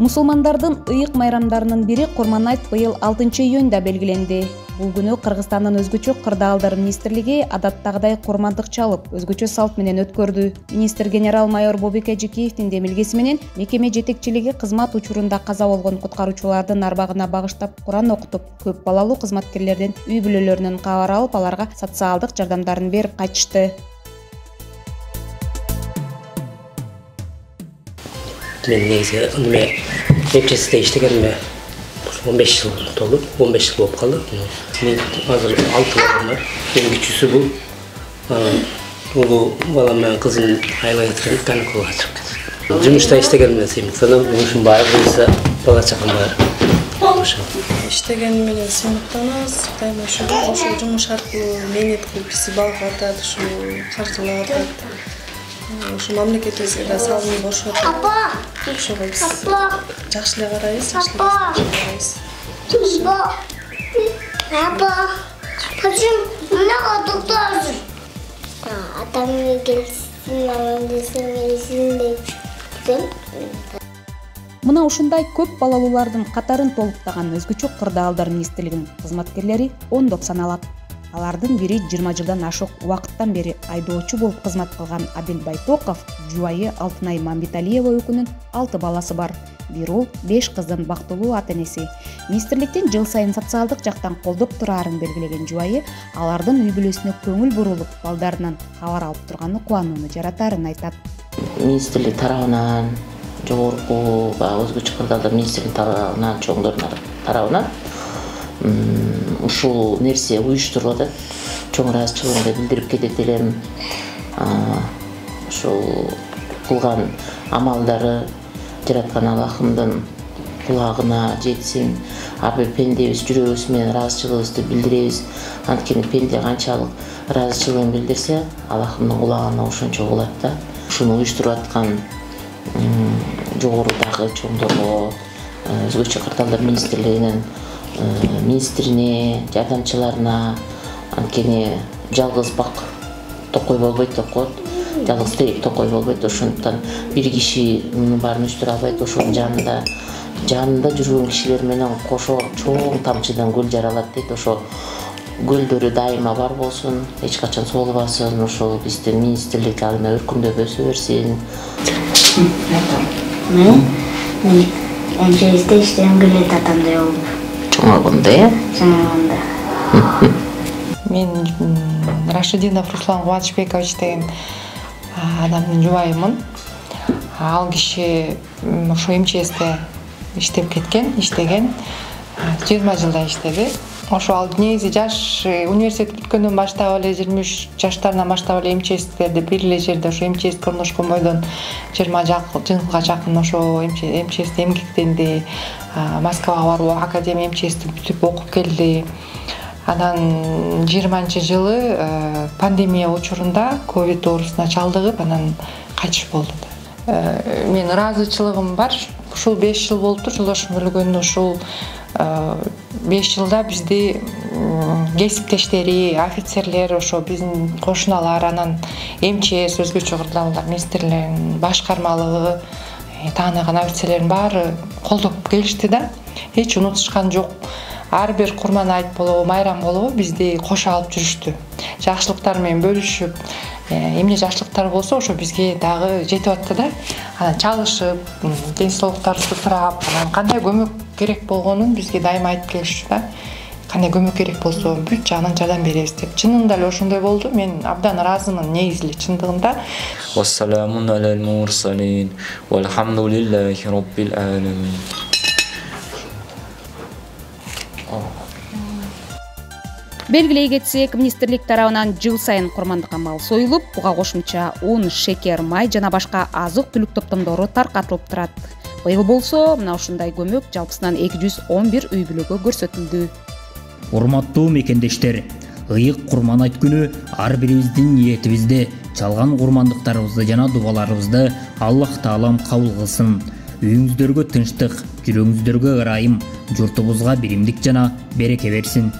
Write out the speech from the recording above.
Мусулмандардын ыйык майрамдарынын бири Курман айт быйыл 6-июнда белгиленди. Бул күнү Кыргызстандын өзгөчө кырдаалдар министрлиги адаттагыдай курмандык чалып, өзгөчө салт менен өткөрдү. Министр генерал-майор Бобек Эжикеевдин демилгеси менен мекеме жетекчилиги кызмат учурунда каза болгон куткаруучулардын арбагына багыштап Куран окутуп, көп балалуу кызматкерлердин үй бүлөлөрүнөн кабар алып, аларга социалдык жардамдарын берип кайтышты. Мен негізі мектепте иштегеніме 15 жыл толды, 15 жыл болып қалды. Мен азыр 6 балам бар. Ең кичүүсү бул. Бул балам менен кызым айлай отурып, каникулга чыгып кетти. Жумушта иштегениме сыймыктанам, жумушум бар, буюрса бала чагам бар. Иштегени менен сыймыктанабыз, дайыма ошол жумуш аркылуу мээнет кылып бизди багып атат, ушу каржылап атат. Şu memleketimize de sağlığını boş ver. Ошого биз жакшы эле карайбыз, Мына ушундай көп балалуулардын катарын толуктаган өзгөчө кырдаалдар министрлигинин кызматкерлери ондоп саналат. Алардын бири 20 жылдан ашык убакыттан бери айдоочу болуп кызмат кылган Адил Байтоков, жубайы Алтынай Мамбеталиева өкүнүн 6 баласы бар. Бир уул, 5 кыздын бактылуу ата-энеси. Министрликтин жыл сайын социалдык жактан колдоп турарын белгилеген жубайы алардын үй бүлөсүнө көңүл бурулуп, балдарынан кабар алып турганы кубанууну жаратарын айтат. Министрлик тарабынан, жогорку өзгөчө кырдаалдар министрлик тарабынан, чоңдордун тарабынан ушул нерсе уюштурулат. Чоң ыраазычылыгымды билдирип кетет элем. Ушул кылган амалдары жараткан Аллахымдын кулагына жетсин. Ар бир пендебиз жүрөгүбүз менен ыраазычылыгыбызды билдиребиз. Анткени пенде канчалык ыраазычылыгын билдирсе, Аллахымдын кулагына ошончо болот да. Ушуну уюштуруп аткан жогорудагы чоңдорго, өзгөчө кырдаалдар министрлигинин министрине, жардамчыларына, анткени жалгыз бак токой болбойт деп коет. Жалгыз терек токой болбойт. Ошондуктан бир киши мунун баарын уюштура албайт. Ошонун жанында жүргөн кишилер менен кошо чоң тамчыдан көл жаралат дейт. Ошо көлдөрү дайыма бар болсун, эч качан соолубасын. Ошол биздин министрлик алына өркүндөп өсө берсин. Мен 18-те иштеген билет атамдай болдум. Чоңойгондо, э? Чоңойгондо. Мен Рашидинов Руслан Кубанычбекович деген адамдын жубайымын. Ал киши ошо МЧСте иштеген, 20 жылда иштеди. Ошо ал негизи жаш университет бүткөндөн баштап эле 23 жаштарынан баштап эле МЧСтерди бир эле жерде ошо МЧСке орношкон бойдон 20 жылга жакын ошо МЧСте эмгектенди. Москвага барып академия МЧСти бүтүп окуп келди. Анан 20-жылы пандемия учурунда ковид оорусуна чалдыгып, анан кайтыш болду. Мен ыраазычылыгым бар. Ушул 5 жыл болуптур жолдошум өлгөнүнө. Ушул 5 жылда бизди кесиптештери, офицерлер, ошо биздин кошуналар, анан МЧС, өзгөчө кырдаалдар министрлигинин башкармалыгы, тааныган офицерлердин баары колдоп келишти да. Эч унутушкан жок. Ар бир Курман айт болобу, майрам болобу бизди кошо алып жүрүштү. Жакшылыктар менен бөлүшүп, эмне жакшылыктар болсо ошо бизге дагы жетип атты да. Анан чалышып, ден соолуктарыбызды сурап, анан кандай көмөк керек болгонун бизге дайыма айтып келишчү да. Кандай көмөк керек болсо бүт жагынан жардам беребиз деп. Чынында эле ошондой болду. Мен абдан ыраазымын негизи эле чындыгында. Вассаламун алал мурсалин валхамдулиллахи роббил аламин. Белгилей кетсек, министрлик тарабынан жыл сайын курмандыкка мал союлуп, буга кошумча un, шекер, май жана башка азык-түлүк топтомдору таркатылып турат. Быйыл болсо, мына ушундай көмөк жалпысынан 211 үй бүлөгө көрсөтүлдү. Урматтуу мекендештер, ыйык Курман айт күнү ар бирибиздин ниетибизди, чалган курмандыктарыбызды жана дубаларыбызды Аллах Таалам кабыл кылсын. Үйүңүздөргө тынчтык, жүрөгүңүздөргө ырайым, журтубузга биримдик жана береке берсин.